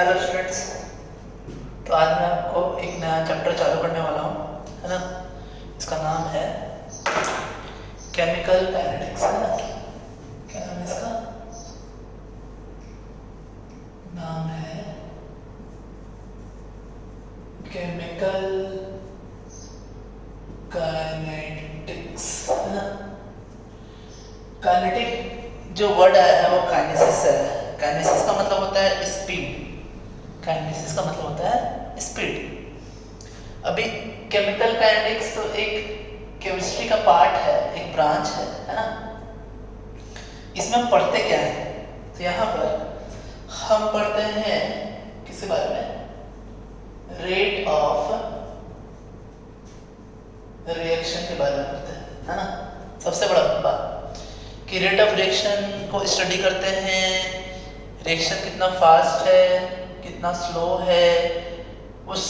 Hello students. तो आज मैं आपको एक नया चैप्टर चालू करने वाला हूँ, है ना। इसका नाम है केमिकल काइनेटिक्स, है ना। क्या नाम है इसका? नाम है केमिकल काइनेटिक्स, है ना। काइनेटिक जो वर्ड आया है वो काइनेसिस से है। काइनेसिस का मतलब होता है स्पीड। काइनेसिस का मतलब होता है स्पीड। अभी केमिकल काइनेटिक्स तो एक केमिस्ट्री का पार्ट है, एक ब्रांच है ना। इसमें हम पढ़ते क्या है? तो यहाँ पर हम पढ़ते हैं किसके बारे में? रेट ऑफ रिएक्शन के बारे में पढ़ते हैं, है ना। सबसे बड़ा बात कि रेट ऑफ रिएक्शन को स्टडी करते हैं। रिएक्शन कितना फास्ट है, कितना स्लो है, उस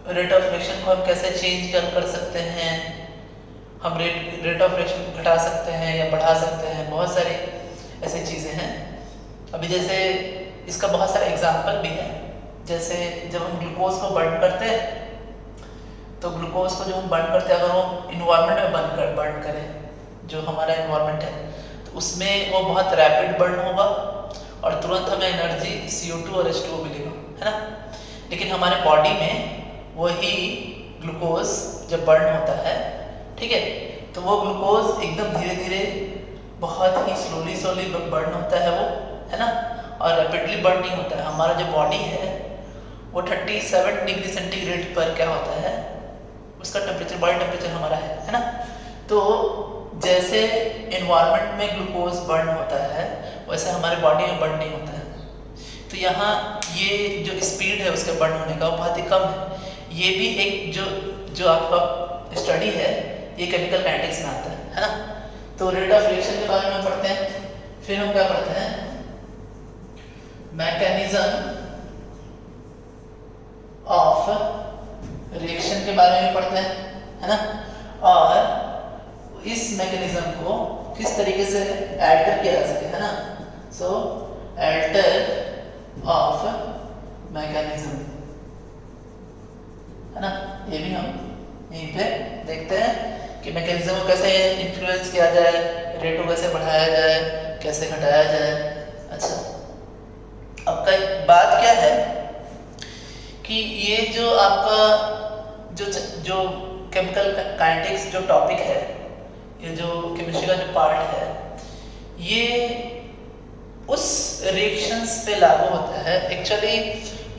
रेट ऑफ रिएक्शन को हम कैसे चेंज कर सकते हैं। हम रेट ऑफ रिएक्शन को घटा सकते हैं या बढ़ा सकते हैं। बहुत सारी ऐसी चीज़ें हैं। अभी जैसे इसका बहुत सारे एग्जाम्पल भी है। जैसे जब हम ग्लूकोज को बर्न करते हैं तो ग्लूकोज को जो हम बर्न करते हैं, अगर वो इन्वायरमेंट में बर्न करें, जो हमारा इन्वायरमेंट है, तो उसमें वो बहुत रैपिड बर्न होगा और तुरंत हमें एनर्जी CO2 और H2O मिलेगा, है ना। लेकिन हमारे बॉडी में वही ग्लूकोज जब बर्न होता है, ठीक है, तो वो ग्लूकोज एकदम धीरे धीरे बहुत ही स्लोली बर्न होता है वो, है ना। और रैपिडली बर्न नहीं होता है। हमारा जो बॉडी है वो 37 डिग्री सेंटीग्रेड पर क्या होता है, उसका टेम्परेचर, बॉडी टेम्परेचर हमारा है ना। तो जैसे एनवायरनमेंट में ग्लूकोज बर्न होता है वैसे हमारे बॉडी में बर्न नहीं होता है। तो यहाँ ये जो स्पीड है उसके बर्न होने का वो बहुत ही कम है। ये भी एक जो आपका स्टडी है ये केमिकल काइनेटिक्स में आता है ना। तो रेट ऑफ रिएक्शन के बारे में पढ़ते हैं। फिर हम क्या पढ़ते हैं? मैकेनिज्म ऑफ रिएक्शन के बारे में पढ़ते हैं, है ना। और इस मैकेनिज्म को किस तरीके से अल्टर किया जा सके, है ना। सो अल्टर ऑफ मैकेनिज्म, है ना। ये भी हम यहीं पे देखते हैं कि मैकेनिज्म को कैसे इन्फ्लुएंस किया जाए, रेट को कैसे बढ़ाया जाए, कैसे घटाया जाए। अच्छा, अब का बात क्या है कि ये जो आपका जो केमिकल काइनेटिक्स जो टॉपिक है, ये जो केमिस्ट्री का जो पार्ट है, ये उस रिएक्शंस पे लागू होता है। एक्चुअली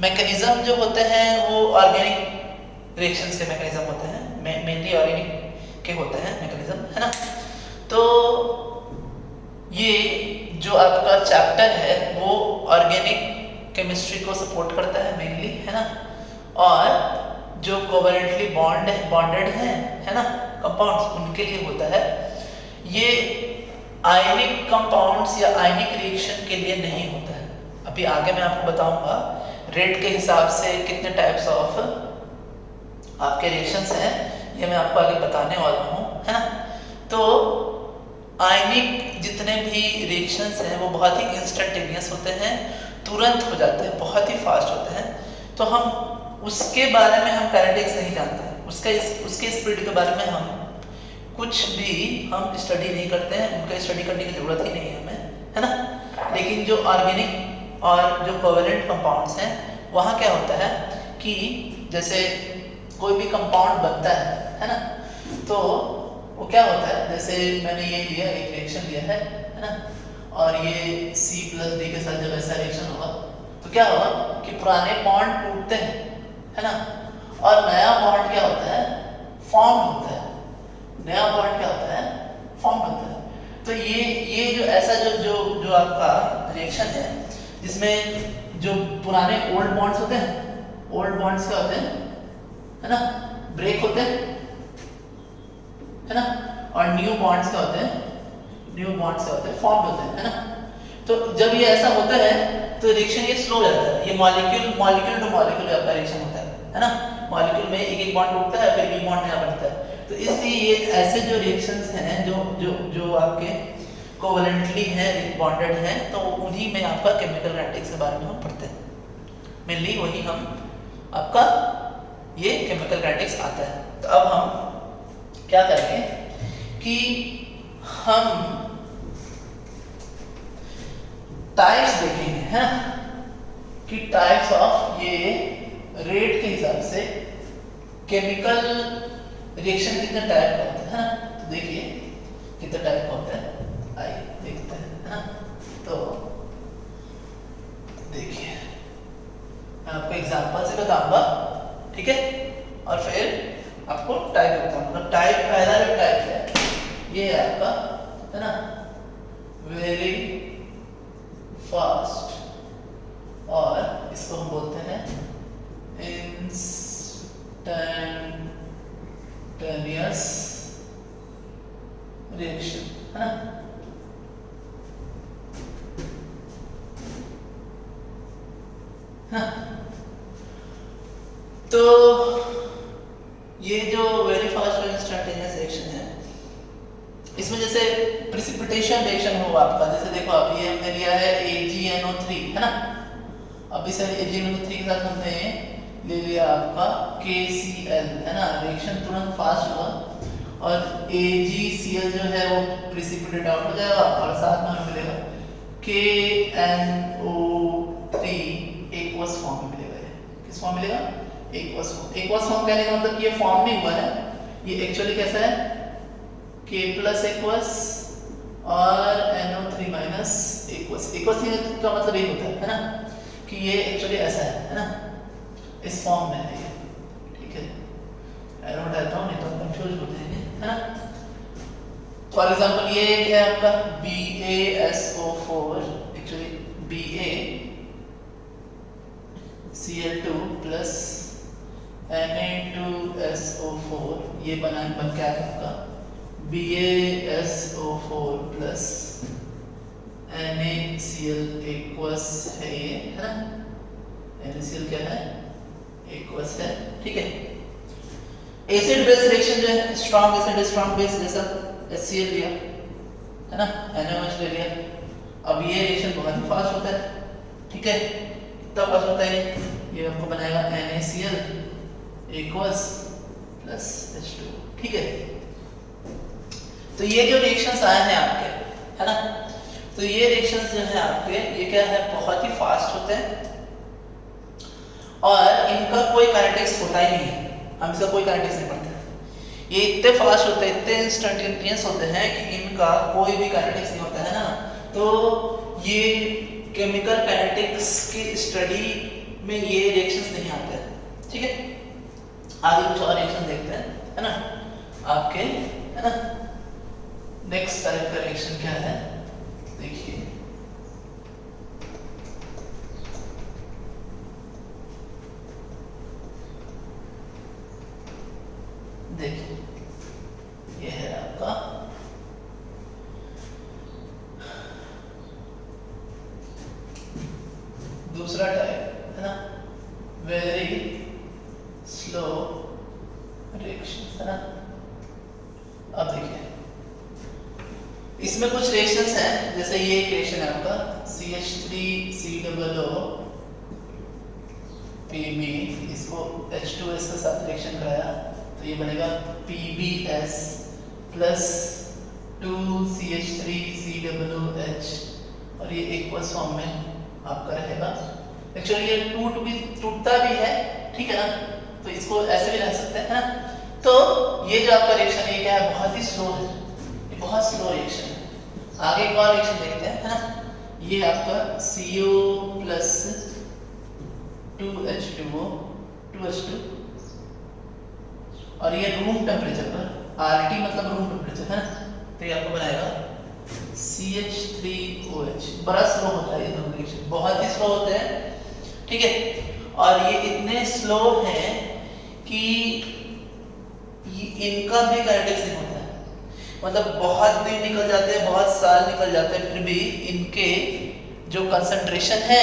मैकेनिज्म जो होते हैं वो ऑर्गेनिक रिएक्शंस के मैकेनिज्म होते हैं, मेनली ऑर्गेनिक के होते हैं मैकेनिज्म, है ना। तो ये जो आपका चैप्टर है वो ऑर्गेनिक केमिस्ट्री को सपोर्ट करता है मेनली, है ना। और जो कोवैलेंटली बॉन्डेड हैं, है ना, कंपाउंड्स, उनके लिए होता है। ये आयनिक कंपाउंड्स या आयनिक रिएक्शन के लिए नहीं होता है। अभी आगे मैं आपको बताऊंगा रेट के हिसाब से कितने टाइप्स ऑफ आपके रिएक्शंस हैं, ये मैं आपको आगे बताने वाला हूँ, है ना। तो आयनिक जितने भी रिएक्शंस हैं वो बहुत ही इंस्टेंटेनियस होते हैं, तुरंत हो जाते हैं, बहुत ही फास्ट होते हैं। तो हम उसके बारे में हम काइनेटिक्स नहीं जानते हैं, उसके स्पीड के बारे में हम कुछ भी हम स्टडी नहीं करते हैं, उनका स्टडी करने की ज़रूरत ही नहीं है हमें, है ना। लेकिन जो ऑर्गेनिक और जो कोवैलेंट कंपाउंड्स हैं वहाँ क्या होता है कि जैसे कोई भी कंपाउंड बनता है ना, तो वो क्या होता है, जैसे मैंने ये लिया, एक रिएक्शन लिया है ना, और ये C+D के साथ जब ऐसा रिएक्शन होगा तो क्या होगा कि पुराने बॉन्ड टूटते हैं, है ना, और नया बॉन्ड क्या होता है, फॉर्म होता है। नया बॉन्ड क्या होता है, फॉर्म होता है। तो ये जो ऐसा जो आपका रिएक्शन है जिसमें जो पुराने ओल्ड बॉन्ड्स होते हैं, ओल्ड बॉन्ड्स क्या होते हैं, है ना, ब्रेक होते हैं, है ना। और न्यू बॉन्ड्स क्या होते हैं, न्यू बॉन्ड्स क्या होते हैं, फॉर्म होते हैं, है ना। तो जब ये ऐसा होता है तो रिएक्शन ये स्लो हो जाता है। ये मॉलिक्यूल टू मॉलिक्यूल आपका रिएक्शन होता है ना। मॉलिक्यूल में एक बॉन्ड टूटता है, फिर एक बॉन्ड नया बनता है। तो इसलिए ये ऐसे जो रिएक्शंस हैं जो आपके कोवैलेंटली हैं, बॉन्डेड हैं, तो उन्हीं में आपका केमिकल काइनेटिक्स के बारे में हम पढ़ते हैं। मेनली वही हम आपका ये केमिकल काइनेटिक्स आता है। तो अब हम क्या करेंगे कि हम टाइप्स देखेंगे, है ना, कि टाइप्स ऑफ ये रेट के हिसाब से केमिकल रिएक्शन कितने टाइप का होता है ना। तो देखिए कितने टाइप का होता है, आइए देखते हैं, है ना। तो देखिए मैं आपको एग्जांपल से बताऊंगा, ठीक है, और फिर आपको टाइप बताऊंगा। मतलब टाइप, पहला जो टाइप है ये है आपका, है ना, वेरी फास्ट, और इसको हम बोलते हैं इंस्टैंटेनियस रिएक्शन, है ना। तो ये जो वेरी फास्ट और इंस्टैंटेनियस रिएक्शन है, इसमें जैसे प्रिसिपिटेशन रिएक्शन हो आपका, जैसे देखो आप ये हमने लिया है AgNO3, है ना। अब इस AgNO3 के साथ हमने ले लिया आपका KCl, है ना। रिएक्शन तुरंत फास्ट हुआ और AgCl जो है वो प्रिसिपिटेट आउट हो जाएगा और साथ में हमें मिलेगा KNO3 एक्वस फॉर्म में मिलेगा। किस फॉर्म मिलेगा? Aqueous form. एक्वस फॉर्म कहने का मतलब कि ये फॉर्म नहीं हुआ है, ये एक्चुअली कैसा है, K प्लस एक्वस और NO3 माइनस एक्वस। एक्वस का मतलब ये होता है ना, कि ये एक्चुअली ऐसा है ना, इस फॉर्म में है ये, ठीक है। एरो डालता हूँ नहीं तो कंफ्यूज हो जाएंगे, है ना। फॉर एग्जांपल ये एक है आपका BaSO4, actually BaCl2 plus Na2SO4, ये बन क्या है आपका BaSO4 प्लस NaCl एक्वस है ये, है ना। NaCl क्या है? एक्वस है, ठीक है। एसिड बेस रिएक्शन जो है, स्ट्रॉन्ग एसिड स्ट्रॉन्ग बेस, जैसा HCl लिया, है ना, NaOH ले लिया। अब ये रिएक्शन बहुत ही फास्ट होता है, ठीक है। कितना फास्ट होता है ये आपको बनाएगा NaCl एक्वस प्लस H2, ठीक है। तो ये जो रिएक्शंस आए हैं आपके, है ना, तो ये रिएक्शंस जो है आपके, ये क्या है, बहुत ही फास्ट होते हैं और इनका कोई काइनेटिक्स होता ही नहीं है, हम इसका कोई काइनेटिक्स नहीं पढ़ते। ये इतने फास्ट होते हैं, इतने इंस्टेंटेनियस होते हैं कि इनका कोई भी काइनेटिक्स नहीं होता, है ना। तो ये केमिकल काइनेटिक्स की स्टडी में ये रिएक्शंस नहीं आते हैं, ठीक है। आगे कुछ और रिएक्शन देखते हैं, है ना, आपके, है ना। नेक्स्ट टाइप का रिएक्शन क्या है, देखिए देखिए ये है आपका दूसरा टाइप, है ना, वेरी स्लो रिएक्शन, है ना। अब देखिए इसमें कुछ रिएक्शंस हैं, जैसे ये एक रिएक्शन है आपका CH3COO Pb, इसको H2S के साथ रिएक्शन कराया तो ये बनेगा PbS प्लस 2CH3COOH, और ये एक्वस फॉर्म में आपका रहेगा। एक्चुअली ये टूटता भी है, ठीक है ना, तो इसको ऐसे भी रह सकते हैं, है ना। तो ये जो आपका रिएक्शन है, ये क्या है, बहुत ही स्लो है, ये बहुत स्लो रिएक्शन है। आगे एक और रिएक्शन देखते हैं, है ना। ये आपका CO प्लस 2H2O 2H2, और ये रूम टेम्परेचर पर, RT मतलब रूम टेम्परेचर, है ना। तो ये आपको बनाएगा CH3OH। बड़ा स्लो होता है ये दोनों रिएक्शन, बहुत ही स्लो होते हैं, ठीक है। और ये इतने स्लो हैं कि इनका भी काइनेटिक्स नहीं होता है, मतलब बहुत दिन निकल जाते हैं, बहुत साल निकल जाते हैं, फिर भी इनके जो कंसंट्रेशन है,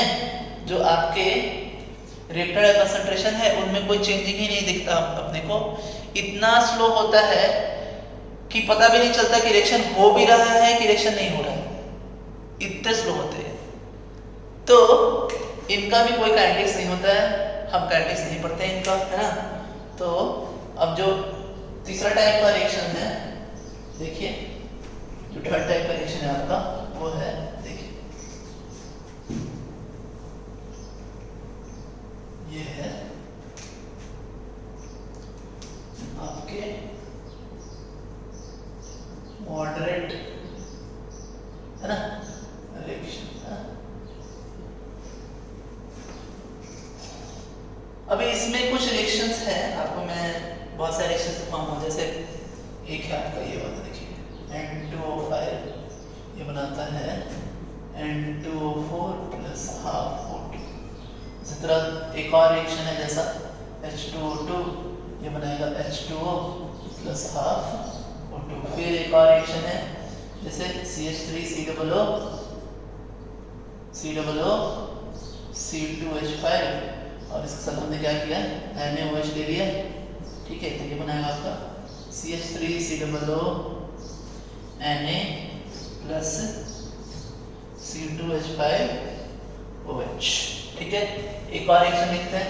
जो आपके रिएक्टर का कंसंट्रेशन है, उनमें कोई चेंजिंग ही नहीं दिखता अपने को। इतना स्लो होता है कि पता भी नहीं चलता कि रिएक्शन हो भी रहा है कि रिएक्शन नहीं हो रहा है, इतने स्लो होते हैं। तो इनका भी कोई काइनेटिक्स नहीं होता है, हम काइनेटिक्स नहीं पढ़ते हैं इनका, है ना। तो अब जो तीसरा टाइप का रिएक्शन है, देखिए जो थर्ड टाइप का रिएक्शन है आपका वो है, देखिए ये है आपके मॉडरेट, है ना, रिएक्शन, है ना। अभी इसमें कुछ रिएक्शंस हैं, आपको मैं बहुत सारे रिएक्शंस दिखाऊंगा। जैसे एक है आपका ये वाला, देखिए N2O5 ये बनाता है N2O4 प्लस हाफ O2। इसी तरह एक और रिएक्शन है जैसा H2O2 ये बनाएगा H2O प्लस हाफ O2। फिर एक और रिएक्शन है जैसे CH3COO C2H5 और इसके साथ हमने क्या किया, NaOH ले लिया, ठीक है। तो ये बनाएगा आपका CH3COO Na प्लस C2H5OH, ठीक है। एक और रिएक्शन लिखते हैं,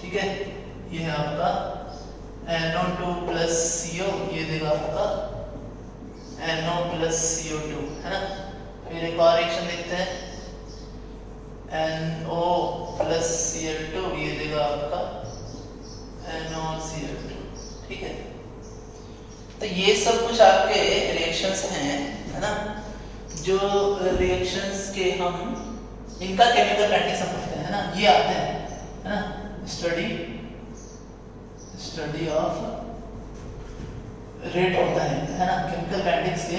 ठीक है। ये है आपका NO2 प्लस CO, ये देगा आपका NO प्लस CO2, है ना। फिर एक और रिएक्शन लिखते हैं NO प्लस Cl2, ये देगा आपका NOCl2, ठीक है। तो ये सब कुछ आपके रिएक्शंस हैं, है ना, जो रिएक्शंस के हम इनका केमिकल काइनेटिक्स हम पढ़ते हैं, है ना। ये आते हैं, है ना, स्टडी ऑफ रेट होता है ना, केमिकल काइनेटिक्स के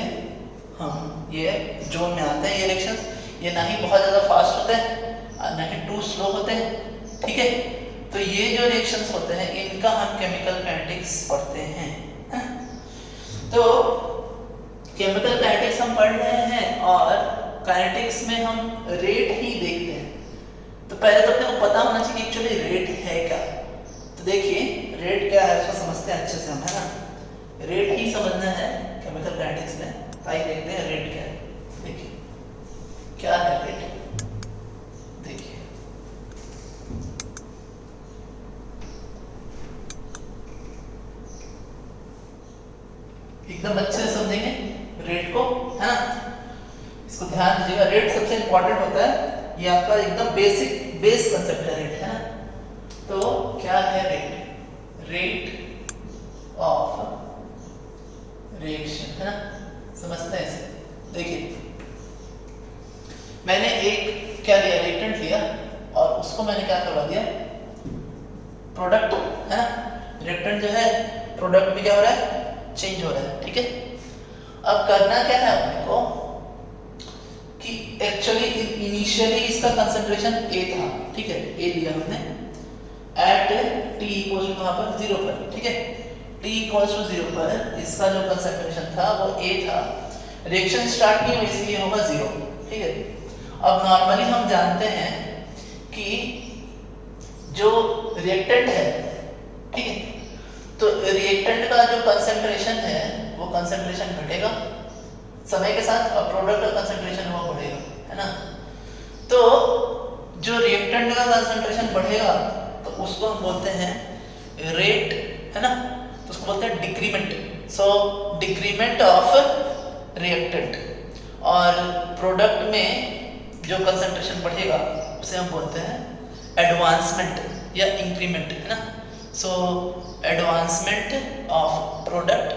हम ये जोन में आते हैं। ये रिएक्शंस ये ना ही बहुत ज़्यादा फास्ट होते हैं ना ही टू स्लो होते हैं, ठीक है। तो ये जो रिएक्शंस होते हैं इनका हम केमिकल काइनेटिक्स पढ़ते हैं, है? तो केमिकल काइनेटिक्स हम पढ़ रहे हैं और काइनेटिक्स में हम रेट ही देखते हैं। तो पहले तो अपने को पता होना चाहिए कि एक्चुअली रेट है क्या। तो देखिए रेट क्या है उसको समझते हैं अच्छे से हम, है ना। रेट ही समझना है केमिकल काइनेटिक्स में, तो आइए देखते हैं रेट क्या है। देखिए क्या है रेट, देखिए एकदम अच्छे से समझेंगे रेट को, है ना। इसको ध्यान दीजिएगा, रेट सबसे इंपॉर्टेंट होता है, ये आपका एकदम बेस कंसेप्ट है रेट, है ना। तो क्या है रेट, रेट ऑफ रिएक्शन, है ना, समझते हैं इसे। देखिए मैंने एक क्या लिया, रिएक्टेंट लिया और उसको मैंने क्या करवा दिया, प्रोडक्ट, है ना। रिएक्टेंट जो है प्रोडक्ट में क्या हो रहा है, चेंज हो रहा है, ठीक है। अब करना क्या है अपने को कि एक्चुअली इनिशियली इसका कंसंट्रेशन A था, ठीक है, A लिया हमने एट T इक्वल्स टू वहां पर 0 पर, ठीक है। T इक्वल्स टू 0 पर इसका जो कंसंट्रेशन था वो A था, रिएक्शन स्टार्ट की हुई इसलिए होगा 0, ठीक है। अब नॉर्मली हम जानते हैं कि जो रिएक्टेंट है, ठीक है, तो रिएक्टेंट का जो कंसंट्रेशन है वो कंसंट्रेशन घटेगा समय के साथ और प्रोडक्ट का कंसंट्रेशन वो बढ़ेगा, है ना। तो जो रिएक्टेंट का कंसंट्रेशन बढ़ेगा तो उसको हम बोलते हैं रेट, है ना। तो उसको बोलते हैं decrement. So decrement of reactant, और प्रोडक्ट में जो कंसंट्रेशन बढ़ेगा उसे हम बोलते हैं एडवांसमेंट या इंक्रीमेंट, है ना। सो एडवांसमेंट ऑफ प्रोडक्ट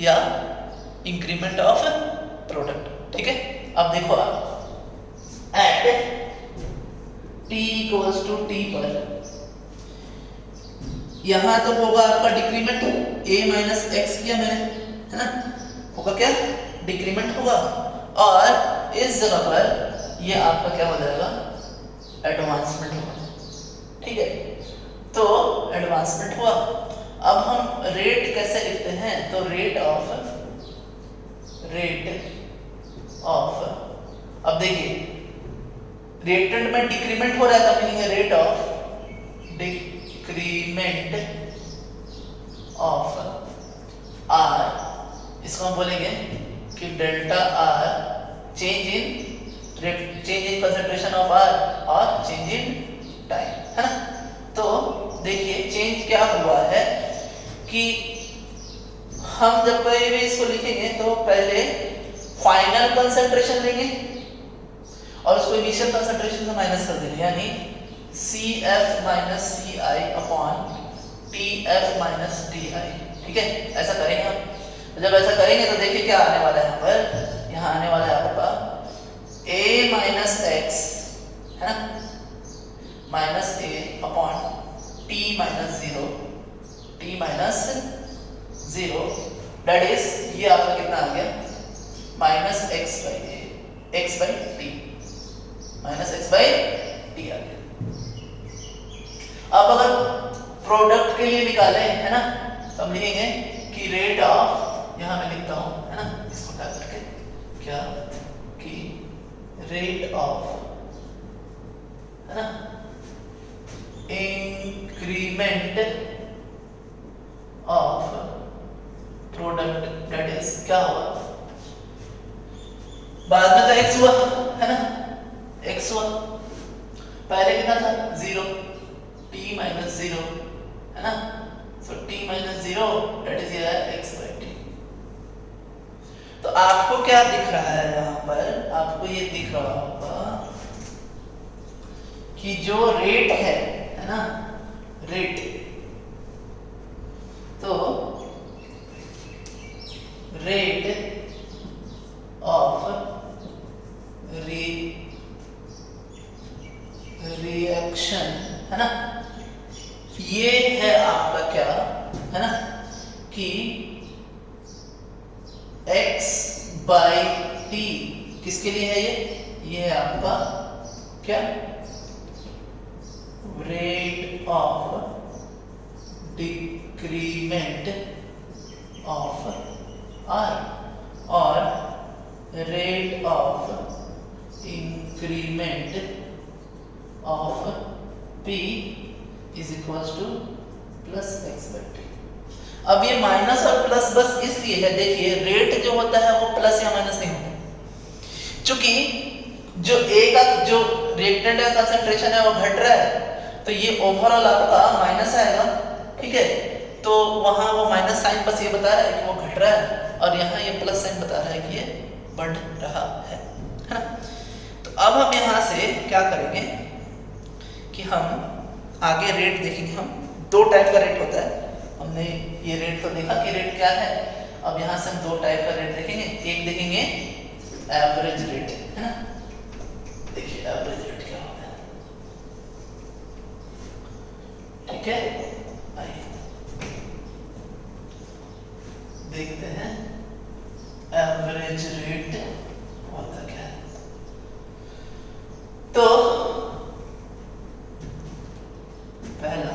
या इंक्रीमेंट ऑफ प्रोडक्ट, ठीक है। अब देखो आप at t equals to t पर यहां तो होगा आपका डिक्रीमेंट, a माइनस एक्स किया मैंने, है ना, होगा क्या, डिक्रीमेंट होगा। और इस जगह पर ये आपका क्या हो जाएगा, एडवांसमेंट होगा, ठीक है। तो एडवांसमेंट हुआ। अब हम रेट कैसे लिखते हैं, तो रेट ऑफ अब देखिए रिएक्टेंट में डिक्रीमेंट हो रहा है, तब लिखेंगे rate of decrement of R, इसको हम बोलेंगे कि delta R change in concentration of R और चेंज इन टाइम, है ना। तो देखिए चेंज क्या हुआ है कि हम जब कोई भी इसको लिखेंगे तो पहले फाइनल कंसंट्रेशन लेंगे और उसको इनिशियल कंसंट्रेशन से माइनस कर देंगे, यानी CF minus CI upon TF minus TI, ठीक है। ऐसा करेंगे हम। तो जब ऐसा करेंगे तो देखिए क्या आने वाला है यहाँ पर, यहाँ आने वाला है आपका A माइनस एक्स, है ना, minus A upon T minus zero, that is ये आपका कितना आ गया, minus x by t, minus x by t आ गया। अब अगर प्रोडक्ट के लिए निकालें, है ना, तो हम लिखेंगे कि रेट ऑफ, यहां मैं लिखता हूं, है ना, इसको टाइप करके क्या, कि रेट ऑफ, है ना, increment of product, that is क्या होगा, बाद में तो x हुआ, है ना, x हुआ, पहले कितना था 0, t माइनस 0, है ना, सो t माइनस 0 दैट इज ये x बाई टी। तो आपको क्या दिख रहा है यहाँ पर, आपको ये दिख रहा होगा कि जो रेट है ना, रेट, तो रेट ऑफ रिएक्शन, है ना, ये है आपका क्या, है ना, कि x बाई टी, किसके लिए है ये है आपका क्या, rate of decrement of R और rate of increment of P is equal two plus x by T. अब ये माइनस और प्लस बस इसलिए है, देखिए रेट जो होता है वो प्लस या माइनस नहीं होता, क्योंकि जो A का जो रिएक्टेंट का कंसंट्रेशन है वो घट रहा है, तो ये ओवरऑल आपका माइनस आएगा, ठीक है। तो वहां वो माइनस साइन बस ये बता रहा है कि वो घट रहा है, और यहाँ ये प्लस साइन बता रहा है कि ये बढ़ रहा है ना। तो अब हम यहाँ से क्या करेंगे कि हम आगे रेट देखेंगे, हम दो टाइप का रेट होता है, हमने ये रेट तो देखा कि रेट क्या है, अब यहाँ से हम दो टाइप का रेट देखेंगे, एक देखेंगे एवरेज रेट, है ना, देखिए एवरेज रेट क्या होता है, ठीक है, आइए देखते हैं एवरेज रेट होता क्या है। तो पहला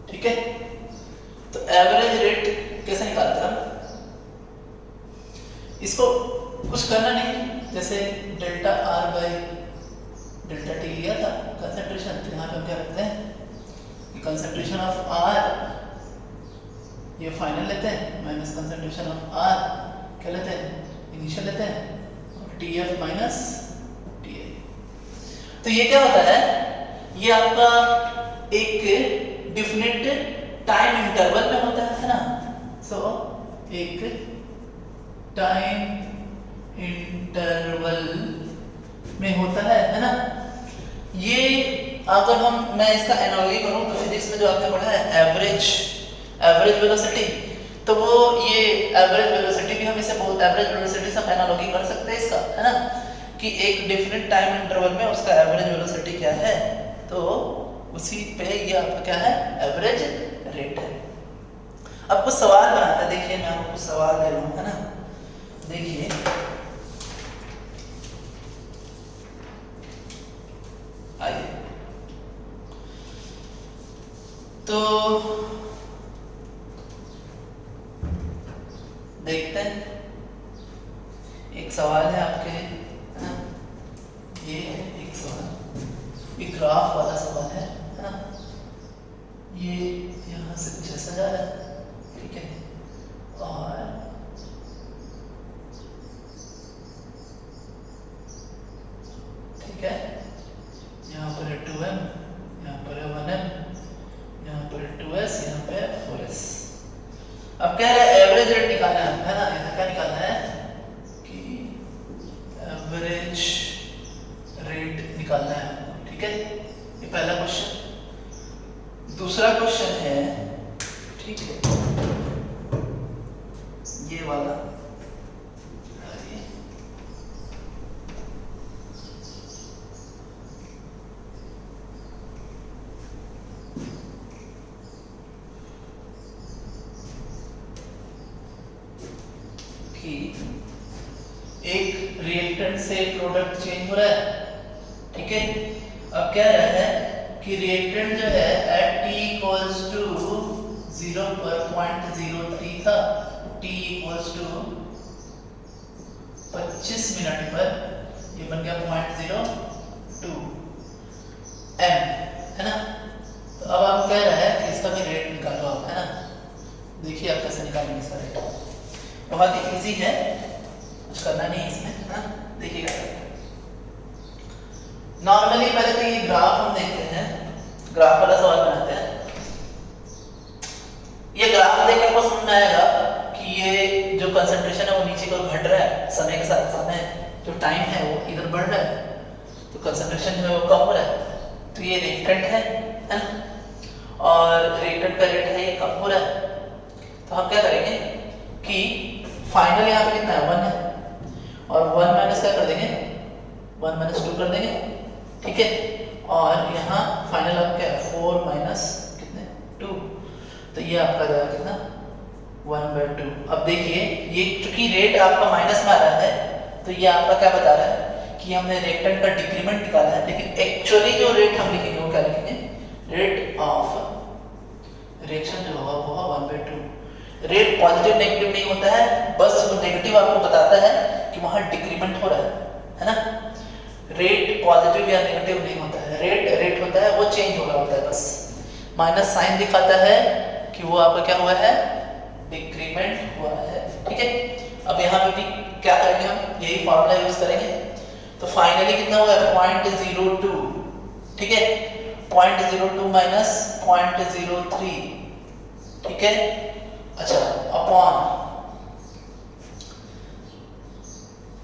ठीक है, तो एवरेज रेट कैसे निकालते हैं, इसको कुछ करना नहीं, जैसे delta R by delta T लिया था कंसंट्रेशन, तो यहाँ पे हम क्या रखते हैं, कंसंट्रेशन ऑफ आर ये फाइनल लेते हैं, माइनस कंसंट्रेशन ऑफ आर क्या लेते हैं, इनिशियल लेते हैं, और T F minus T A. तो ये क्या होता है, ये आपका एक डिफिनिट टाइम इंटरवल में होता है ना, सो एक टाइम इंटरवल में होता है ना। ये अगर मैं इसका एनालॉजी करूं तो फिजिक्स में जो आपने पढ़ा है एवरेज वेलोसिटी, तो वो ये एवरेज वेलोसिटी भी हम इसे बहुत एवरेज वेलोसिटी से हम एनालॉजी कर सकते हैं इसका, है ना, कि एक डिफिनिट टाइम इंटरवल में उसका एवरेज वेलोसिटी क्या है, तो उसी पे ये आपका क्या है, एवरेज रेट है। अब कुछ सवाल बनाते हैं, देखिए मैं आपको कुछ सवाल दे रहा हूं, है ना, देखिए आइए, तो देखते हैं, एक सवाल है आपके, है ना, ये है एक सवाल, एक ग्राफ वाला सवाल है ना, ये यहाँ से कुछ ऐसा जा रहा है, ठीक है, और ठीक है, यहाँ पर है 2m, यहाँ पर है 1m, यहाँ पर है 2s, यहाँ पे है 4s। अब कह रहा है एवरेज रेट निकालना है ना, ऐसा क्या निकालना है कि एवरेज रेट निकालना है, ठीक है, ये पहला क्वेश्चन। दूसरा क्वेश्चन है, ठीक है, ये वाला, कि एक रिएक्टेंट से प्रोडक्ट चेंज हो रहा है, ठीक है। अब कह रहा है कि रिएक्टेंट जो है एट t इक्वल्स टू 0 पर 0.03 था, t इक्वल्स टू 25 मिनट पर ये बन गया 0.02 m, है ना। तो अब आप कह रहा है कि इसका भी रेट निकालो आप, है ना। देखिए आप कैसे निकालेंगे इसका रेट, बहुत ही इजी है, कुछ करना नहीं है इसमें, है ना। देखिएगा नॉर्मली पहले तो ये ग्राफ हम देखते हैं, ग्राफ वाला सवाल बनाते हैं। ये ग्राफ देख के आपको समझ में आएगा कि ये जो कंसंट्रेशन है वो नीचे की ओर घट रहा है समय के साथ, समय जो टाइम है वो इधर बढ़ रहा है, तो कंसंट्रेशन जो है वो कम हो रहा है, तो ये रिएक्टेंट है ना, और रिएक्टेंट का रेट है ये कम हो रहा है। तो हम क्या करेंगे कि फाइनल यहाँ पे कितना है 1 है, और 1 माइनस क्या कर देंगे 1 माइनस 2 कर देंगे, ठीक है, और यहाँ फाइनल आप क्या है 4 माइनस कितने 2, तो ये आपका जाएगा कितना 1/2। अब देखिए ये चूंकि रेट आपका माइनस में आ रहा है, तो ये आपका क्या बता रहा है कि हमने रिएक्टेंट का डिक्रीमेंट निकाला है, लेकिन एक्चुअली जो रेट हम लिखेंगे वो क्या लिखेंगे, रेट ऑफ रिएक्शन जो होगा वो होगा 1/2। रेट पॉजिटिव नेगेटिव नहीं होता है, बस वो नेगेटिव आपको बताता है कि वहां डिक्रीमेंट हो रहा है ना। रेट पॉजिटिव या नेगेटिव नहीं होता है, रेट होता है वो चेंज हो रहा होता है, बस माइनस साइन दिखाता है कि वो आपका क्या हुआ है, डिक्रीमेंट हुआ है, ठीक है। अब यहाँ पे भी क्या करेंगे हम, यही फॉर्मूला यूज करेंगे, तो फाइनली कितना हुआ है 0.02, ठीक है, 0.02 माइनस 0.03, ठीक है, अच्छा, अपॉन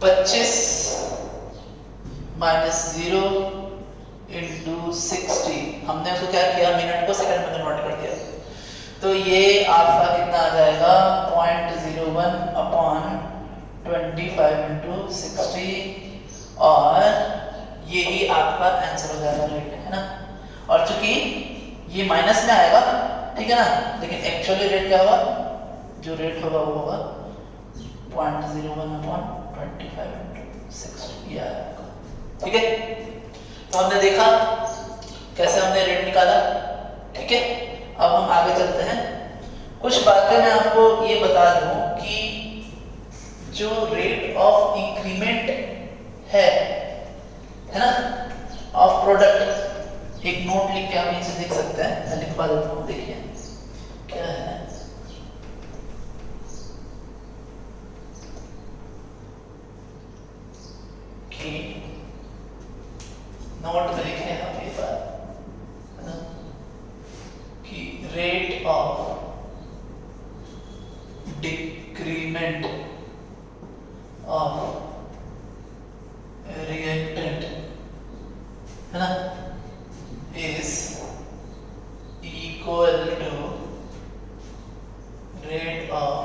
25 माइनस 0 इंटू 60, हमने उसको क्या किया मिनट को सेकंड में कन्वर्ट कर दिया, तो ये आपका कितना आ जाएगा 0.01 अपॉन 25 इंटू 60, और ये ही आपका आंसर हो जाएगा रेट, है ना। और चूंकि ये माइनस में आएगा, ठीक है ना, लेकिन एक्चुअली रेट क्या होगा, जो रेट होगा वो होगा 0.01 अपॉन 25 इंटू 60, ये आएगा, ठीक है। तो हमने देखा कैसे हमने रेट निकाला, ठीक है। अब हम आगे चलते हैं, कुछ बातें मैं आपको ये बता दूं कि जो रेट ऑफ इंक्रीमेंट है ना, ऑफ प्रोडक्ट, एक नोट लिख के आप नीचे देख सकते हैं, मैं लिखवा देता हूँ, देखिए क्या है, कि नोट में लिखे हैं आप ये बात, है ना, कि rate of decrement of reactant, है ना, is equal to rate of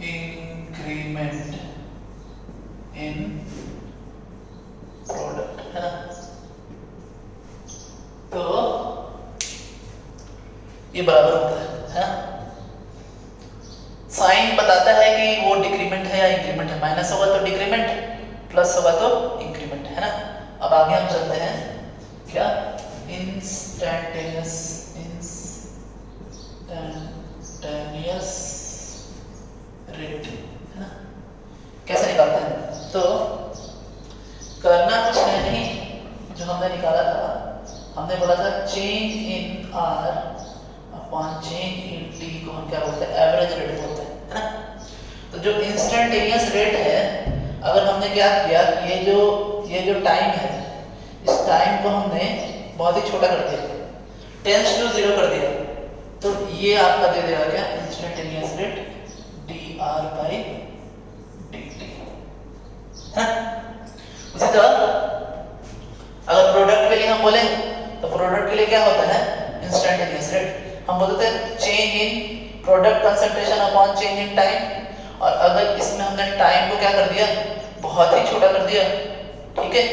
increment in product, है ना। तो ये बराबर होता है ना, साइन बताता है कि वो डिक्रीमेंट है या इंक्रीमेंट है, माइनस होगा तो डिक्रीमेंट, प्लस होगा तो इंक्रीमेंट, है ना। अब आगे हम चलते हैं, क्या इंस्टैंटेनियस रेट, है ना, कैसे निकालते हैं, तो करना कुछ है नहीं, जो हमने निकाला था हमने बोला था change in are upon change in T को हम क्या बोलते हैं, एवरेज रेट बोलते हैं, है ना। तो जो इंस्टेंटेनियस रेट है, अगर हमने क्या किया, ये जो टाइम है, इस टाइम को हमने बहुत ही छोटा कर दिया, टेंस टू 0 कर दिया, तो ये आपका दे देगा क्या, instantaneous rate dr by dt, है। उसी तरह अगर प्रोडक्ट के लिए हम बोलें, तो प्रोडक्ट के लिए क्या होता है, इंस्टेंटेनियस रेट। हम बोलते हैं change in product concentration upon change in time, और अगर इसमें हमने टाइम को क्या कर दिया, बहुत ही छोटा कर दिया, ठीक है,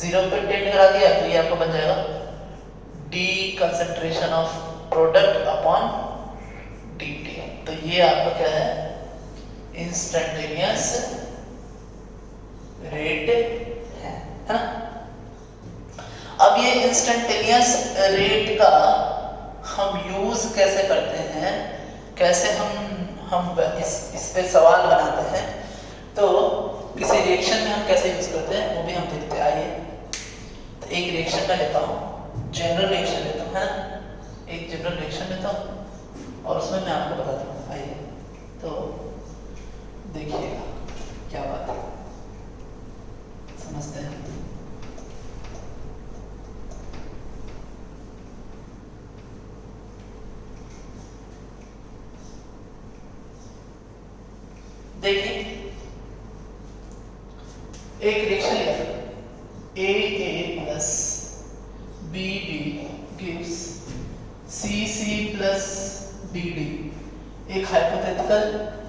0 पे टेंड करा दिया, तो ये आपको बन जाएगा D concentration of product upon dt। तो ये आपका क्या है, इंस्टेंटेनियस रेट है ना। अब ये इंस्टेंटेनियस रेट का हम यूज कैसे करते हैं, कैसे हम इस पे सवाल बनाते हैं, तो किसी रिएक्शन में हम कैसे यूज करते हैं वो भी हम देखते हैं। आइए, तो एक रिएक्शन में लेता हूँ, जनरल रिएक्शन लेता हूँ, है ना, एक जनरल रिएक्शन लेता हूँ और उसमें मैं आपको बताता हूँ। आइए, तो देखिएगा क्या बात है, समझते हैं। देखिए, एक रिएक्शन लिया, AA plus BB gives CC plus DD। एक हाइपोथेटिकल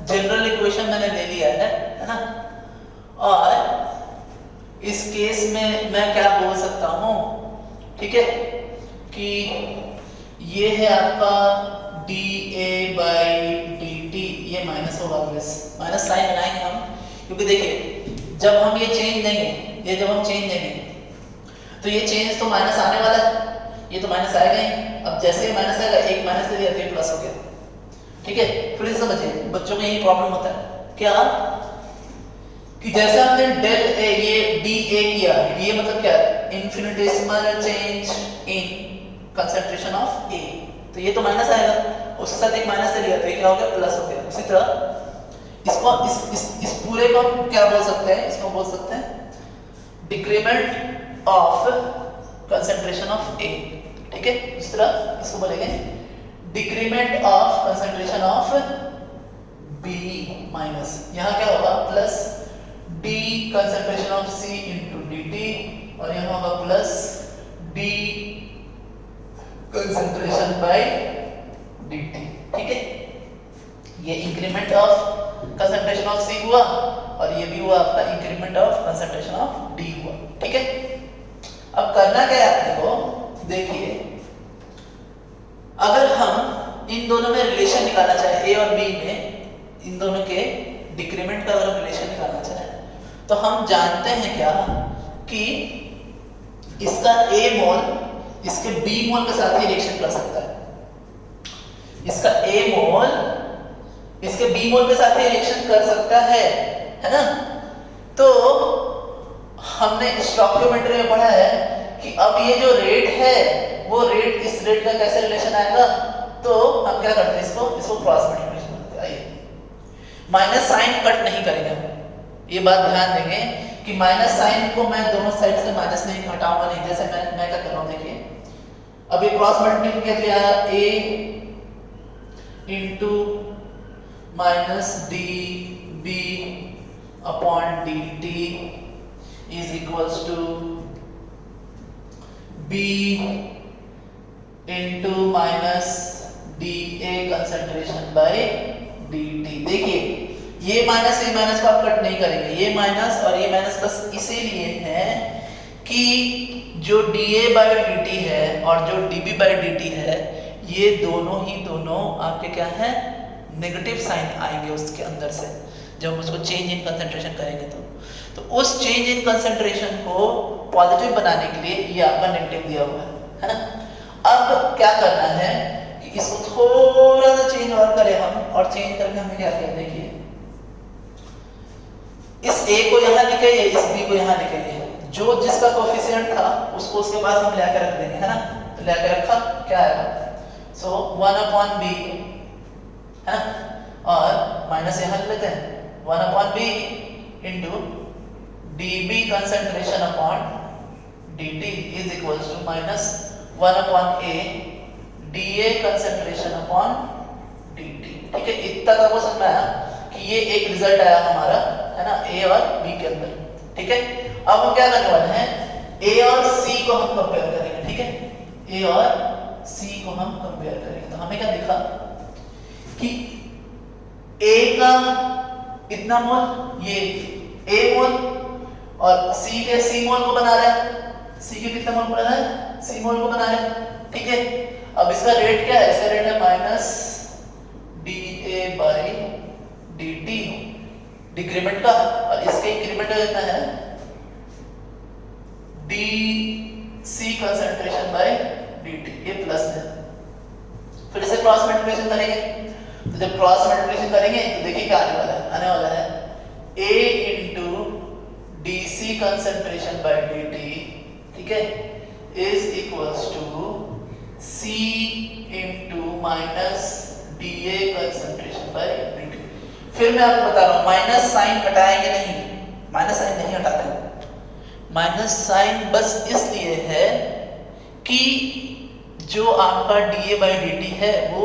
जनरल इक्वेशन मैंने ले लिया है ना। और इस केस में मैं क्या बोल सकता हूँ, ठीक है, कि ये है आपका dA by dt, ये माइनस होगा, माइनस साइन बनाएंगे हम, क्योंकि देखिए जब हम ये चेंज देंगे, जब हम चेंज देंगे तो ये चेंज तो माइनस आने वाला है, ये तो माइनस आएगा ही। अब जैसे ही माइनस आएगा, एक माइनस ले लिया तो प्लस हो गया, ठीक है। फिर से समझिए, बच्चों में यही प्रॉब्लम होता है क्या, कि जैसे हमने डेल ए, ये dA किया, ये मतलब क्या, infinitesimal change in concentration of A, तो ये तो माइनस आएगा, उसके साथ एक माइनस ले लिया तो ये क्या हो गया, प्लस हो गया। उसी तरह इसको इस पूरे को हम क्या बोल सकते हैं, इसको बोल सकते हैं decrement of concentration of A, ठीक है। इस तरह इसको बोलेंगे decrement of concentration of B minus, यहाँ क्या होगा, plus D concentration of C into dt, और यहाँ होगा plus D concentration by dt, ठीक है। ये increment of concentration of C हुआ, और ये भी हुआ आपका increment of concentration of D हुआ, ठीक है। अब करना क्या है आपको, देखिए, अगर हम इन दोनों में रिलेशन निकालना चाहे, A और B में इन दोनों के डिक्रीमेंट का अगर रिलेशन निकालना चाहे, तो हम जानते हैं क्या, कि इसका A मोल इसके B मोल के साथ ही रिएक्शन कर सकता है, इसका A मोल इसके B मोल के साथ ही रिएक्शन कर सकता है ना। तो हमने स्टोइकियोमेट्री में पढ़ा है कि अब ये जो रेट है, वो रेट इस रेट का कैसे रिलेशन आएगा, तो हम क्या करते हैं, इसको क्रॉस मल्टीप्लिकेशन करते हैं। आइए, माइनस साइन कट नहीं करेंगे हम, ये बात ध्यान देंगे कि माइनस साइन को मैं दोनों साइड से माइनस नहीं हटाऊंगा नहीं, जैसे मैं क्या कर रहा हूँ, देखिए, अब ये क्रॉस मल्टीप्लिकेशन किया आया A into minus DB upon dt is equals to B into minus DA concentration by dt। देखिए, ये माइनस को आप कट नहीं करेंगे, ये माइनस और ये माइनस बस इसीलिए है कि जो dA बाय dt है और जो dB बाय dt है, ये दोनों आपके क्या है, नेगेटिव साइन आएंगे उसके अंदर से, जब हम उसको चेंज इन कंसंट्रेशन करेंगे तो उस चेंज इन कंसंट्रेशन को पॉजिटिव बनाने के लिए ये आपका नेगेटिव दिया हुआ है ना। अब क्या करना है कि इसको थोड़ा सा चेंज और करें हम, और चेंज करके हमें क्या किया, देखिए, इस A को यहाँ लिखे, इस B को यहाँ लिखे, जो जिसका कोफिशिएंट था उसको उसके पास हम लेकर रख देंगे, है ना। तो लेकर रखा, क्या आएगा, सो 1/b है ना, और माइनस यहाँ लेते हैं 1/b into dB concentration upon dt is equals to minus 1/a dA concentration upon dt। ठीक है, इतना तक वो समझ में आया कि ये एक रिजल्ट आया हमारा, है ना, A और B के अंदर। ठीक है, अब हम क्या करने वाले हैं, A और C को हम कंपेयर करेंगे। ठीक है, A और C को हम कंपेयर करेंगे। तो हमें क्या दिखा कि A का इतना मोल, ये A मोल, और C के C मोल को बना रहा है, C के कितना मोल बना रहा है, C मोल को बना रहा है। ठीक है, अब इसका रेट क्या है, इसका रेट है minus dA by dt decrement का, और इसके इंक्रीमेंट कितना है dC कंसंट्रेशन बाई dt, ये प्लस है। फिर इसे क्रॉस मल्टीप्लिकेशन करेंगे, तो जब क्रॉस मल्टीप्लिकेशन करेंगे तो देखिए क्या आने वाला है A into dC concentration by dt, ठीक है, is equals to C into minus dA concentration by dt। फिर मैं आपको बता रहा हूँ माइनस साइन हटाएंगे नहीं, माइनस साइन नहीं हटाते, माइनस साइन बस इसलिए है कि जो आपका dA बाई dt है वो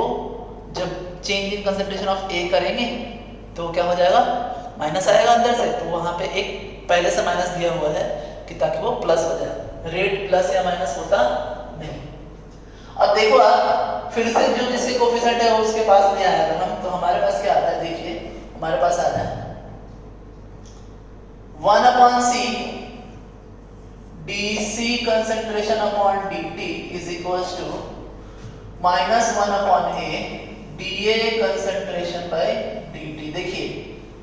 जब change in concentration of A करेंगे तो क्या हो जाएगा, माइनस आएगा अंदर से, तो वहां पे एक पहले से माइनस दिया हुआ है कि ताकि वो प्लस हो जाए, रेट प्लस या माइनस होता नहीं। अब देखो आप फिर से जो जिसके कोफिशिएंट है वो उसके पास नहीं आया था हम, तो हमारे पास क्या आता है, देखिए हमारे पास आ रहा है 1/c dC concentration upon dt is equals to minus 1/a dA concentration by dt। देखिए,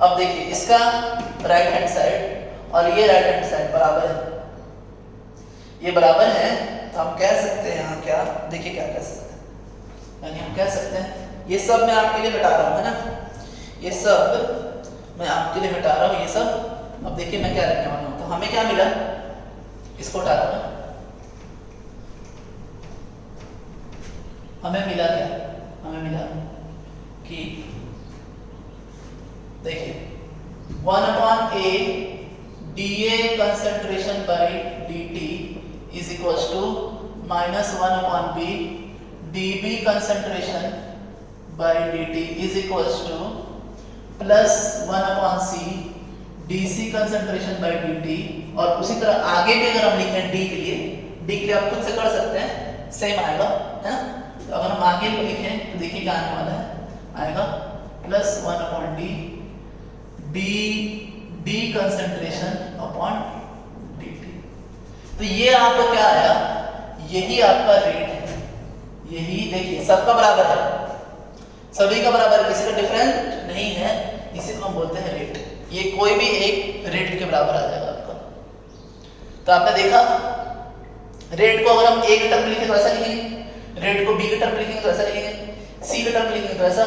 अब देखिए इसका राइट हैंड साइड और ये राइट हैंड साइड बराबर है, ये बराबर है, तो हम कह सकते हैं यहाँ क्या, देखिए क्या कह सकते हैं, यानी हम कह सकते हैं ये सब मैं आपके लिए हटा रहा हूँ, है ना, ये सब मैं आपके लिए हटा रहा हूँ, ये सब। अब देखिए मैं क्या लिखने वाला हूँ, तो हमें क्या मिला, इसको हटा रहा हूँ, हमें मिला क्या, हमें मिला कि देखिए 1/a dA concentration by dt is equals to minus 1/b dB concentration by dt is equals to plus 1/c dC concentration by dt। और उसी तरह आगे भी अगर हम लिखें d के लिए आप खुद से कर सकते हैं, सेम आएगा, है ना। तो अगर हम आगे को लिखें तो देखिए क्या आने वाला है, आएगा plus 1/d d concentration upon dt। तो ये आपका क्या आया, यही आपका रेट है, यही देखिए सबका बराबर है, सभी का बराबर है, किसी का डिफरेंट नहीं है, इसी को हम बोलते हैं रेट। ये कोई भी एक रेट के बराबर आ जाएगा आपका। तो आपने देखा रेट को अगर हम a के टर्म में लिखें तो ऐसा लिखेंगे, रेट को b के टर्म में लिखेंगे तो ऐसा लिखेंगे, c के टर्म में लिखेंगे तो ऐसा,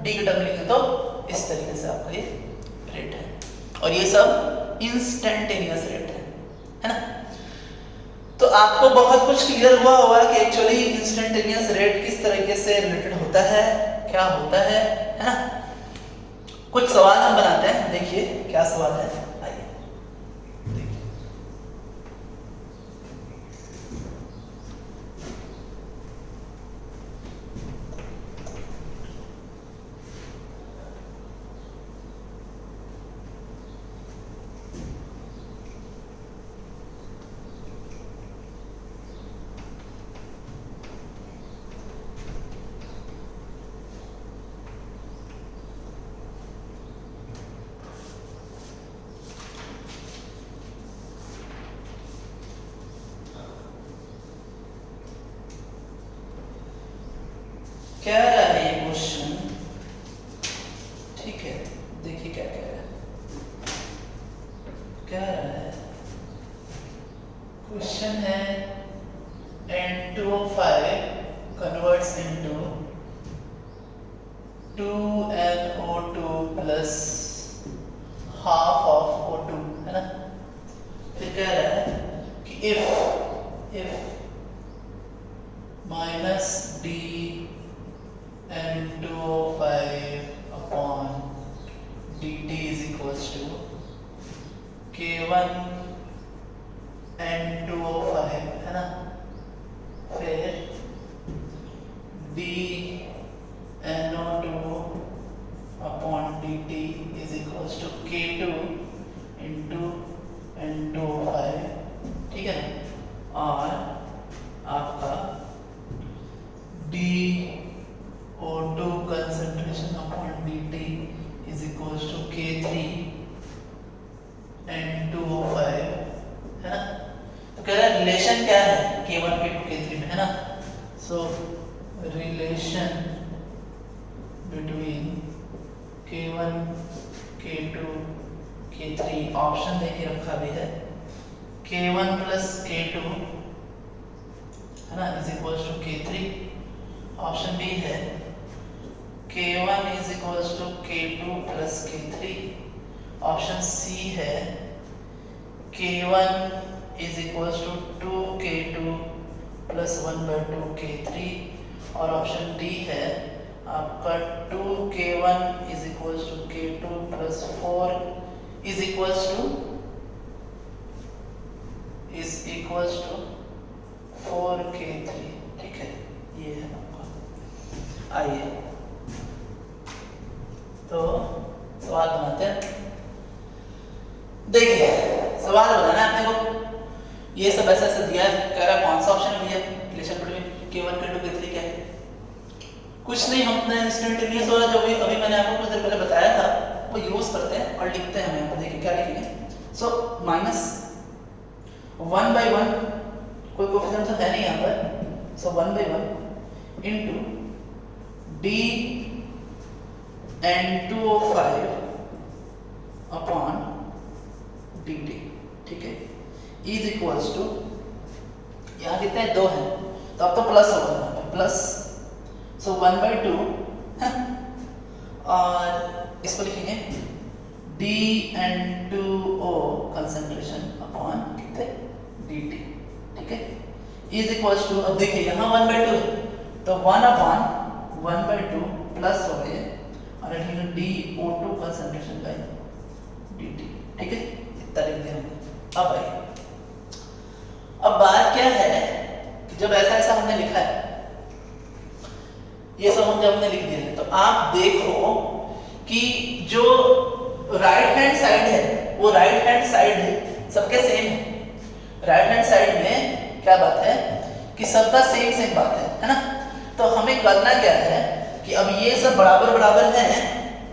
d के टर्म में लिखेंगे तो इस तरीके से आपका ये रेट है। और ये सब इंस्टेंटेनियस रेट है ना। तो आपको बहुत कुछ क्लियर हुआ होगा कि एक्चुअली इंस्टेंटेनियस रेट किस तरीके से रिलेटेड होता है, क्या होता है ना। कुछ सवाल हम बनाते हैं, देखिए क्या सवाल है, आइए देखिए। क्या रहा है ये क्वेश्चन, ठीक है, देखिए क्या कह रहा है, क्या रहा है क्वेश्चन है N2O5 converts into 2NO2 plus half of O2, है ना। फिर कह रहा है if minus d N2O5 upon dt is equals to K1 N2O5 है ना, फिर d NO2 upon dt is equals to K2 into N2O5, ठीक है ना, और आपका DO2 concentration upon dt is equals to K3 N2O5 है ना। तो कह रहा है रिलेशन क्या है K1 K2 K3 में, है ना। सो relation between K1 K2 K3 option देके रखा भी है, K1 प्लस K2 है ना is equals to K3। Option B है K1 is equals to K2 plus K3। Option C है K1 is equals to 2K2 plus 1/2 K3। और option D है आपका 2K1 is equals to K2 plus 4 is equals to 4K3, ठीक है। ये है आपका। आइए तो सवाल बनाते हैं। देखिए सवाल बनाना है अपने को, ये सब ऐसा ऐसा दिया है, कह रहा है कौन सा ऑप्शन दिया relation between K1 K2 K3 क्या है। कुछ नहीं, हम अपने इंस्टेंटेनियस वाला जो भी अभी मैंने आपको कुछ देर पहले बताया था वो यूज करते हैं और लिखते हैं। हम यहाँ पर देखिए क्या लिखेंगे। सो माइनस 1/1 कोई कोएफिशिएंट तो है नहीं यहाँ पर, सो 1/1 into d N2O5 upon dt, ठीक है, इज इक्वल्स टू यहाँ कितने 2 हैं तो अब तो प्लस होगा यहाँ पे प्लस, सो 1/2 और इसको लिखेंगे d N2O कंसंट्रेशन अपॉन कितने dt, ठीक है, इज इक्वल्स टू, अब देखिए यहाँ 1/2 तो 1 अपॉन 1/2 प्लस हो गए और लिखेंगे DO2 कंसंट्रेशन बाय dt, ठीक है, इतना लिख दिया हमने। अब आइए, अब बात क्या है कि जब ऐसा ऐसा हमने लिखा है, ये सब हम जब हमने लिख दिया है, तो आप देखो कि जो राइट हैंड साइड है वो राइट हैंड साइड सबके सेम है। राइट हैंड साइड में क्या बात है कि सबका सेम बात है ना। तो हमें करना क्या है कि अब ये सब बराबर बराबर हैं,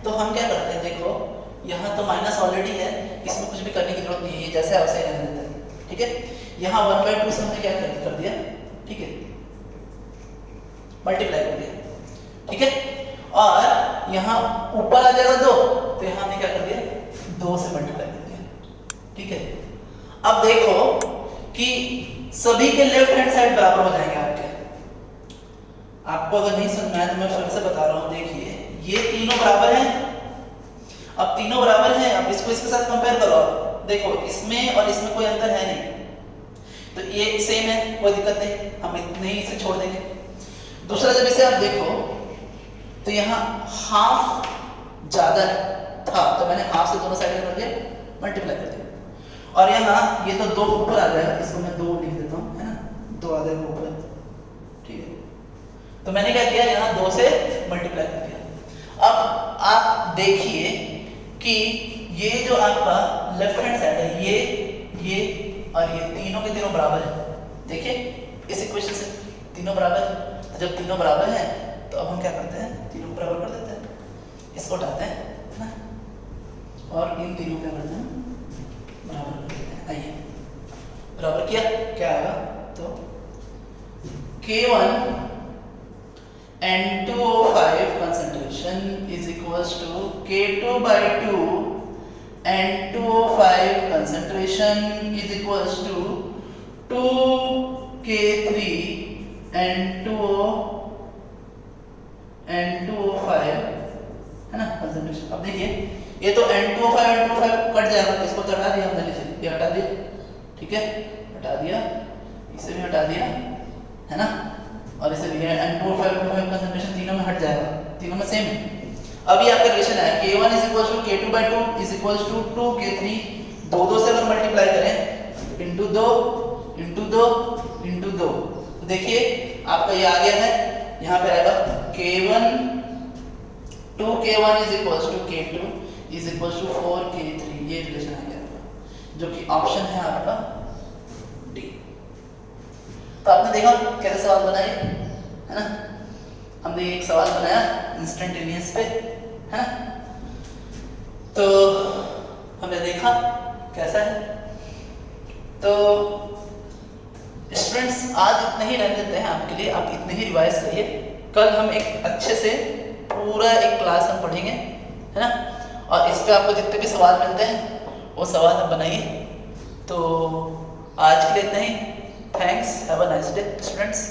तो हम क्या करते हैं, देखो यहाँ तो माइनस ऑलरेडी है, इसमें कुछ भी करने की जरूरत नहीं है, ये जैसे वैसे ही रहने देते हैं, ठीक है। यहाँ 1/2 से हमने क्या कर दिया, ठीक है, मल्टीप्लाई कर दिया, ठीक है, और यहाँ ऊपर आ जाएगा 2 तो यहाँ हमने क्या कर दिया 2 से मल्टीप्लाई कर दिया, ठीक है। अब देखो कि सभी के लेफ्ट हैंड साइड बराबर हो जाएंगे आपके। आपको अगर नहीं समझ में आया तो मैं फिर से बता रहा हूँ, देखिए ये तीनों बराबर हैं, अब तीनों बराबर हैं, अब इसको इसके साथ कंपेयर करो, देखो इसमें और इसमें कोई अंतर है नहीं, तो ये सेम है, कोई दिक्कत नहीं, हम इतने ही इसे छोड़ देंगे। दूसरा जब इसे आप देखो तो यहाँ हाफ ज्यादा था, तो मैंने हाफ से दोनों साइड कर दिया, मल्टीप्लाई कर दिया, और यहाँ ये तो 2 ऊपर आ जाएगा, इसको मैं 2 लिख देता हूँ, है ना, 2 आ जाएगा ऊपर, ठीक है। तो मैंने क्या किया, यहाँ 2 से मल्टीप्लाई कर दिया। अब आप देखिए कि ये जो आपका लेफ्ट हैंड साइड है, ये और ये तीनों के तीनों बराबर है, देखिए इस इक्वेशन से तीनों बराबर है। तो जब तीनों बराबर हैं तो अब हम क्या करते हैं, तीनों बराबर कर देते हैं, इसको उठाते हैं ना, और इन तीनों क्या करते हैं, बराबर कर देते हैं। आइए बराबर किया, क्या आएगा, तो K1 N2O5 concentration is equals to K2/2 N2O5 concentration is equals to 2K3 N2O5 है ना कंसंट्रेशन। अब देखिए ये तो N2O5 कट जाएगा, इसको चढ़ा दिया हमने, नीचे ये हटा दिया, ठीक है, हटा दिया, इसे भी हटा दिया, है ना, और इसे भी N2 5 कंसंट्रेशन तीनों में हट जाएगा, तीनों में सेम है। अभी आपका रिलेशन है K1 K2/2 = 2K3, 2 से अगर मल्टीप्लाई करें इंटू 2 इंटू 2 इंटू 2, तो देखिए आपका ये आ गया है, यहाँ पे आएगा K1 2K1 = K2 = 4K3, ये रिलेशन आ गया आपका, जो कि ऑप्शन है आपका डी। तो आपने देखा कैसे सवाल बनाए, है ना, हमने एक सवाल बनाया इंस्टेंटेनियस पे, है ना, तो हमने देखा कैसा है। तो स्टूडेंट्स आज इतने ही रहने देते हैं आपके लिए, आप इतने ही रिवाइज करिए, कल हम एक अच्छे से पूरा एक क्लास हम पढ़ेंगे, है ना, और इस पे आपको जितने भी सवाल मिलते हैं वो सवाल आप बनाइए। तो आज के लिए इतना ही, thanks, have a nice day students.